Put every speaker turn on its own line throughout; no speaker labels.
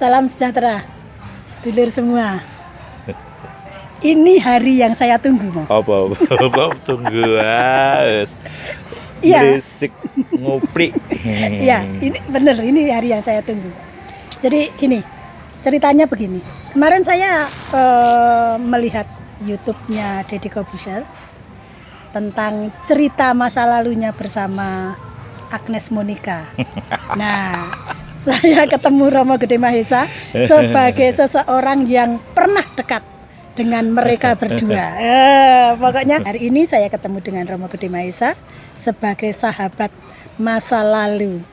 Salam sejahtera, sedulur semua. Ini hari yang saya tunggu, Mo.
Apa tunggu
Iya.
Berisik nguplik.
Iya, ini bener, ini hari yang saya tunggu. Jadi gini, ceritanya begini. Kemarin saya melihat YouTube-nya Deddy Corbuzier tentang cerita masa lalunya bersama Agnes Monica. Nah, saya ketemu Romo Gede Mahesa sebagai seseorang yang pernah dekat dengan mereka berdua. Pokoknya hari ini saya ketemu dengan Romo Gede Mahesa sebagai sahabat masa lalu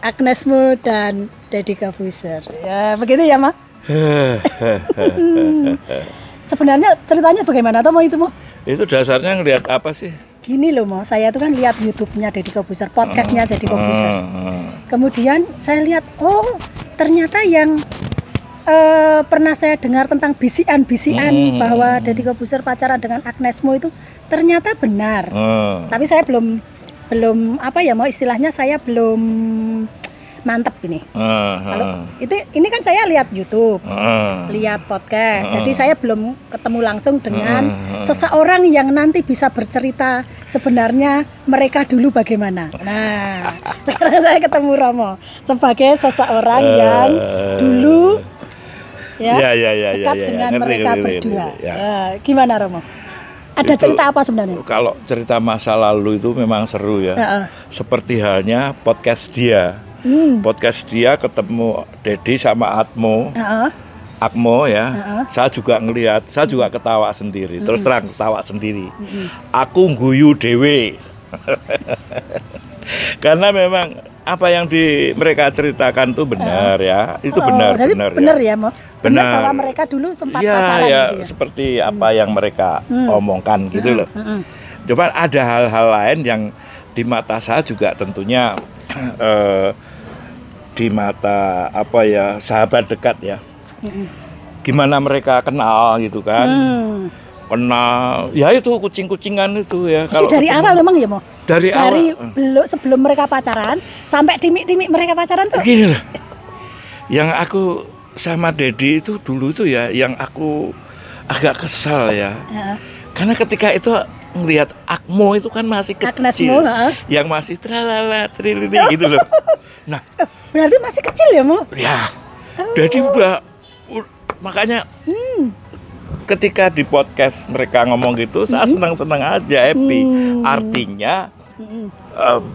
Agnesmo dan Deddy Corbuzier. Ya, begitu ya, Ma? Sebenarnya ceritanya bagaimana toh, Mo, itu, Mo?
Itu dasarnya ngelihat apa sih?
Gini loh, Mo, saya tuh kan lihat YouTube-nya Deddy Corbuzier, podcastnya Deddy Corbuzier. Kemudian saya lihat, oh ternyata yang pernah saya dengar tentang bisikan-bisikan bahwa Deddy Corbuzier pacaran dengan Agnesmo itu ternyata benar. Tapi saya belum apa ya, Mo, istilahnya saya belum mantep ini. Kalau ini kan saya lihat YouTube, lihat podcast. Jadi saya belum ketemu langsung dengan seseorang yang nanti bisa bercerita sebenarnya mereka dulu bagaimana. Nah, sekarang saya ketemu Romo sebagai seseorang yang dulu dekat dengan mereka berdua. Gimana, Romo? Ada itu, cerita apa sebenarnya?
Kalau cerita masa lalu itu memang seru ya. Seperti halnya podcast dia. Podcast dia ketemu Deddy sama Agmo ya. Saya juga ngelihat, saya juga ketawa sendiri. Terus terang ketawa sendiri. Aku guyu dewe. Karena memang apa yang mereka ceritakan itu benar ya. Itu benar
ya, Mo. Benar bahwa mereka dulu sempat pacaran
ya,
gitu ya.
Seperti apa yang mereka omongkan gitu loh. Coba ada hal-hal lain yang di mata saya juga tentunya di mata apa ya, sahabat dekat ya. Gimana mereka kenal gitu kan. Kenal ya, itu kucing-kucingan itu ya.
Jadi dari awal memang ya, Mo? Dari
awal
sebelum mereka pacaran sampai dimik-dimik mereka pacaran tuh.
Gini loh. Yang aku sama Deddy itu dulu tuh ya, yang aku agak kesal ya. Karena ketika itu ngelihat Agmo itu kan masih kecil, yang masih tralala trilili gitu loh. Nah,
berarti masih kecil ya, Mo?
Ya. Jadi makanya ketika di podcast mereka ngomong gitu, saya senang-senang aja, happy. Artinya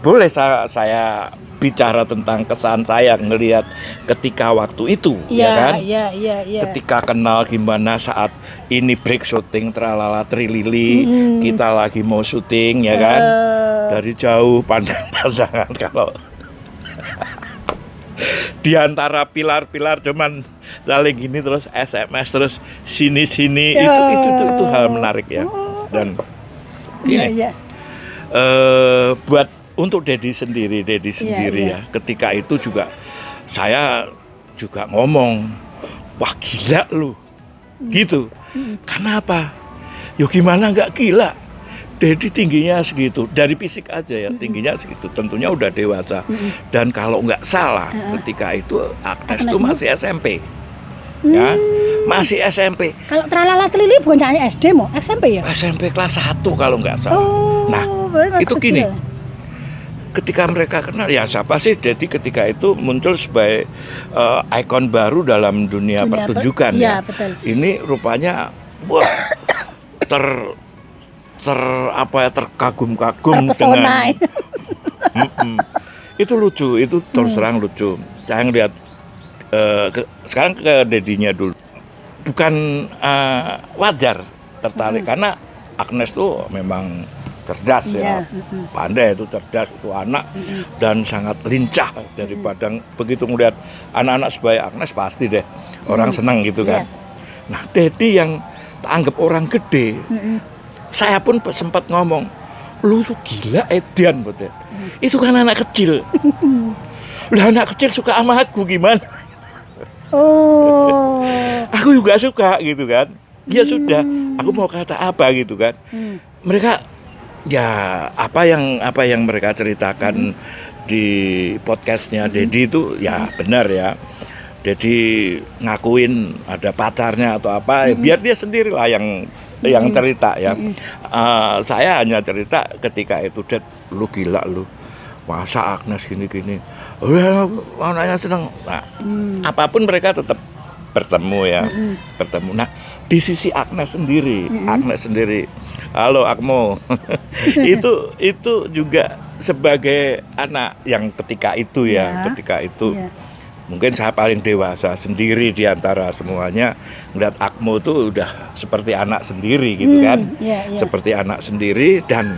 boleh saya bicara tentang kesan saya ngelihat ketika waktu itu, ya kan?
Iya.
Ketika kenal gimana saat ini break syuting tralala trilili, kita lagi mau syuting, ya kan? Dari jauh pandang-pandangan kalau di antara pilar-pilar cuman saling gini terus SMS terus sini-sini, itu hal menarik ya. Dan gini, buat untuk Deddy sendiri ya, ketika itu juga saya juga ngomong, wah gila lu gitu. Karena apa? Yo gimana nggak gila? Deddy tingginya segitu, dari fisik aja ya, tingginya segitu, tentunya udah dewasa. Dan kalau nggak salah ketika itu Agnes itu masih SMP. Ya, masih SMP.
Kalau tralala telili bukan hanya SD, Mo, SMP ya?
SMP kelas 1 kalau nggak salah. Nah, itu gini. Ketika mereka kenal, ya siapa sih Deddy ketika itu muncul sebagai ikon baru dalam dunia pertunjukan ya.
Betul.
Ini rupanya wah terkagum-kagum dengan itu lucu, itu terus terang lucu. Saya ngeliat sekarang ke Deddy-nya dulu, bukan wajar tertarik karena Agnes tuh memang cerdas ya, pandai, itu cerdas, itu anak dan sangat lincah daripada begitu ngeliat anak-anak sebagai Agnes pasti deh orang senang gitu kan. Nah, Deddy yang anggap orang gede, saya pun sempat ngomong, lu tuh gila Edian betul. Itu kan anak kecil. Lah anak kecil suka sama aku gimana? Aku juga suka gitu kan. Ya sudah, aku mau kata apa gitu kan. Mereka ya apa yang mereka ceritakan di podcastnya Deddy itu ya benar ya. Dedi ngakuin ada pacarnya atau apa, biar dia sendiri lah yang cerita ya. Saya hanya cerita ketika itu, Dad, lu gila lu, masa Agnes gini-gini, udah anaknya seneng. Nah, apapun mereka tetap bertemu ya, bertemu. Nah, di sisi Agnes sendiri, halo Agmo, itu juga sebagai anak yang ketika itu ketika itu. Mungkin saya paling dewasa sendiri di antara semuanya, ngeliat Agmo tuh udah seperti anak sendiri gitu kan, seperti anak sendiri. Dan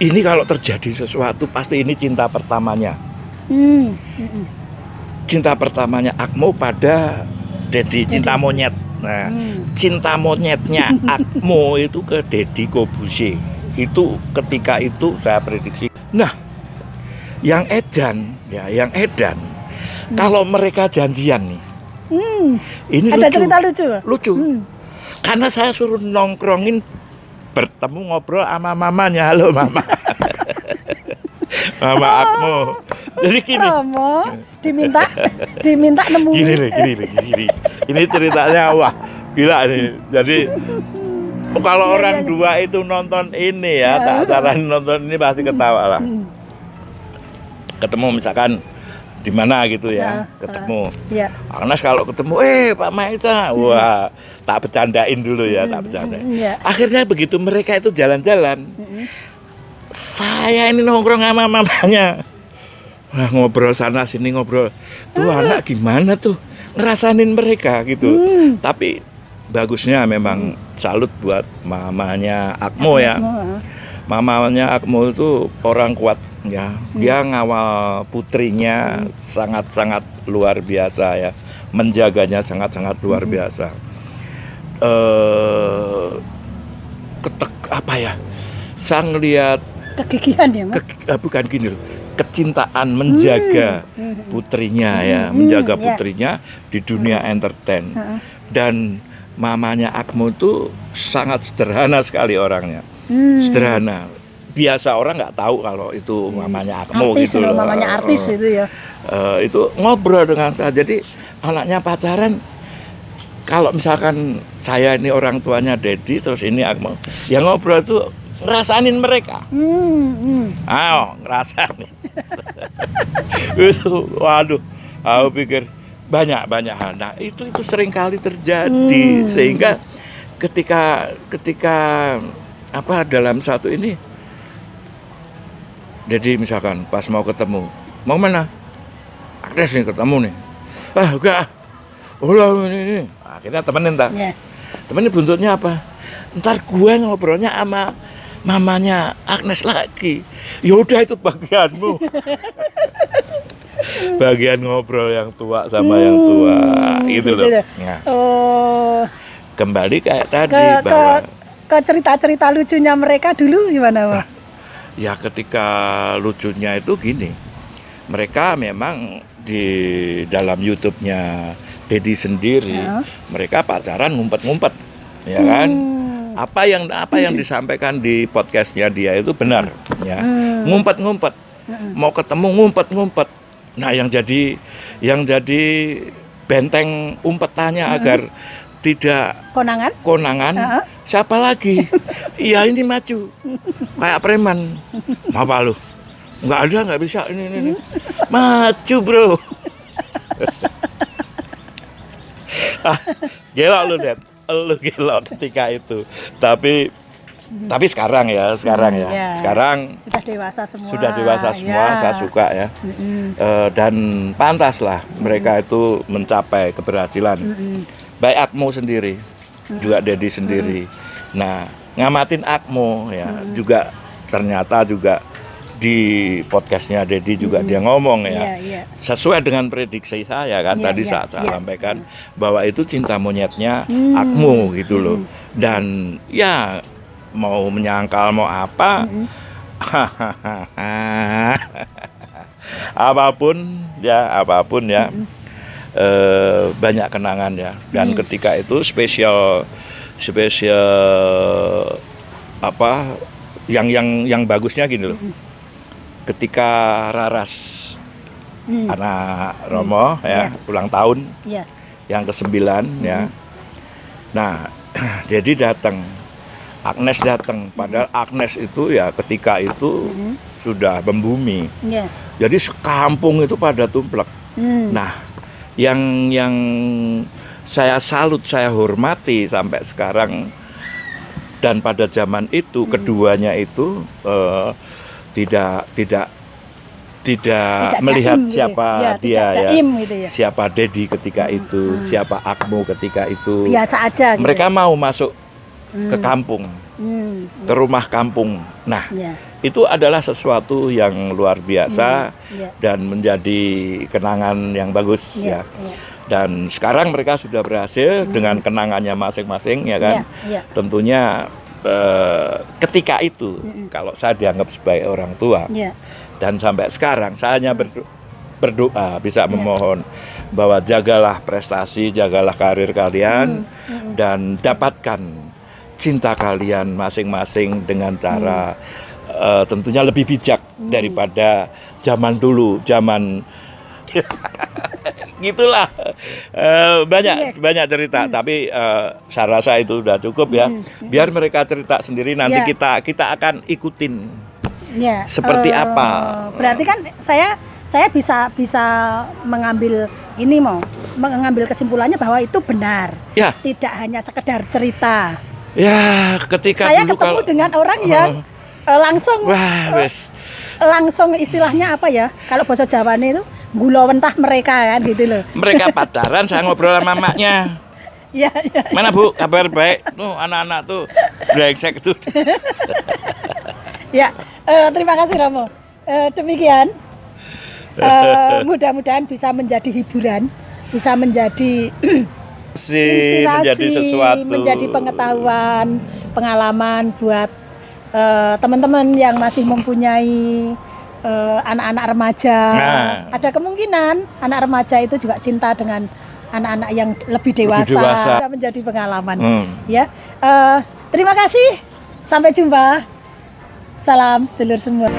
ini kalau terjadi sesuatu pasti ini cinta pertamanya, cinta pertamanya Agmo pada Dedi, cinta monyet. Nah, cinta monyetnya Agmo itu ke Deddy Corbuzier itu ketika itu saya prediksi. Nah, yang edan kalau mereka janjian nih, ini
ada
lucu.
cerita lucu.
Karena saya suruh nongkrongin, bertemu ngobrol sama mamanya. Halo mama, mama Agmo. Jadi gini, diminta nemu. Gini. Ini ceritanya wah gila nih. Jadi kalau orang dua itu nonton ini ya, tak saranin nonton ini pasti ketawa lah. Ketemu misalkan di mana gitu ya, ketemu. Agnes kalau ketemu, Pak Maita, wah, tak bercandain dulu ya, tak bercandain. Akhirnya begitu mereka itu jalan-jalan, saya ini nongkrong sama mamanya, wah, ngobrol sana sini ngobrol, tuh anak gimana tuh ngerasain mereka gitu. Tapi bagusnya memang salut buat mamanya Agmo ya. Mamanya Agmo itu orang kuat ya. Dia ngawal putrinya sangat-sangat luar biasa ya. Menjaganya sangat-sangat luar biasa. Apa ya? Saya ngelihat
kegigihan ya, Mas?
Bukan gini loh. Kecintaan menjaga putrinya ya, menjaga putrinya di dunia entertain. Dan mamanya Agmo itu sangat sederhana sekali orangnya. Sederhana, biasa orang nggak tahu kalau itu mamanya Agmo
artis,
gitu loh.
Mamanya artis itu ya.
Itu ngobrol dengan saya. Jadi anaknya pacaran, kalau misalkan saya ini orang tuanya Dedi, terus ini Agmo, yang ngobrol tuh ngerasain mereka. Ngerasain. Itu, waduh, aku pikir banyak hal. Nah, itu sering kali terjadi sehingga ketika dalam satu ini, jadi misalkan pas mau ketemu, mau mana? Agnes nih ketemu nih. Enggak. Ini. Akhirnya temenin temenin buntutnya apa? Ntar gue ngobrolnya sama mamanya Agnes lagi. Ya udah, itu bagianmu. Bagian ngobrol yang tua sama yang tua gitu loh. Nah, kembali kayak tadi bahwa
ke cerita-cerita lucunya mereka dulu gimana, Pak?
Ya ketika lucunya itu gini, mereka memang di dalam YouTube-nya Dedi sendiri, mereka pacaran ngumpet-ngumpet, ya kan? Apa yang disampaikan di podcastnya dia itu benar, ya. Ngumpet-ngumpet, mau ketemu ngumpet-ngumpet. Nah, yang jadi benteng umpetannya agar tidak konangan, siapa lagi? Iya, ini maju kayak preman. Apa lu? Nggak bisa ini. Maju, bro. Gila lu, Dad. Lu gila ketika itu. Tapi sekarang ya. Sekarang sudah dewasa semua, saya suka ya. Dan pantas lah mereka itu mencapai keberhasilan. Baik Agmo sendiri, juga Dedi sendiri. Nah, ngamatin Agmo ya, juga ternyata juga di podcastnya Dedi juga dia ngomong ya, sesuai dengan prediksi saya kan tadi saat saya sampaikan bahwa itu cinta monyetnya Agmo gitu loh. Dan ya mau menyangkal mau apa, apapun ya. Banyak kenangan ya, dan ketika itu spesial apa yang bagusnya gini loh, ketika Raras anak Romo ya, ulang tahun yang ke-9 ya. Nah, jadi datang, Agnes datang, padahal Agnes itu ya ketika itu sudah membumi. Jadi sekampung itu pada tumplek. Nah, yang saya salut, saya hormati sampai sekarang dan pada zaman itu keduanya itu tidak melihat siapa dia ya, gitu ya, siapa Dedi ketika itu, siapa Akmu ketika itu.
Biasa aja. Gitu.
Mereka mau masuk ke kampung, ke rumah kampung. Nah, itu adalah sesuatu yang luar biasa dan menjadi kenangan yang bagus ya. Dan sekarang mereka sudah berhasil dengan kenangannya masing-masing ya kan. Tentunya ketika itu kalau saya dianggap sebagai orang tua. Dan sampai sekarang saya hanya berdoa bisa memohon bahwa jagalah prestasi, jagalah karir kalian dan dapatkan cinta kalian masing-masing dengan cara tentunya lebih bijak daripada zaman dulu, zaman gitulah. Banyak cerita, tapi saya rasa itu udah cukup ya. Biar mereka cerita sendiri, nanti kita akan ikutin. Seperti apa?
Berarti kan saya bisa mengambil mengambil kesimpulannya bahwa itu benar. Tidak hanya sekedar cerita.
Ya, ketika
saya
dulu
ketemu dengan orang yang langsung langsung istilahnya apa ya? Kalau bahasa Jawane itu gula wentah mereka kan gitu loh.
Mereka pacaran, saya ngobrol sama maknya. Mana Bu, kabar baik? Tuh anak-anak tuh brengsek tuh.
Terima kasih Romo. Demikian, mudah-mudahan bisa menjadi hiburan, bisa menjadi inspirasi, menjadi pengetahuan, pengalaman buat teman-teman yang masih mempunyai anak-anak remaja. Ada kemungkinan anak remaja itu juga cinta dengan anak-anak yang lebih dewasa. Menjadi pengalaman. Terima kasih. Sampai jumpa. Salam sedulur semua.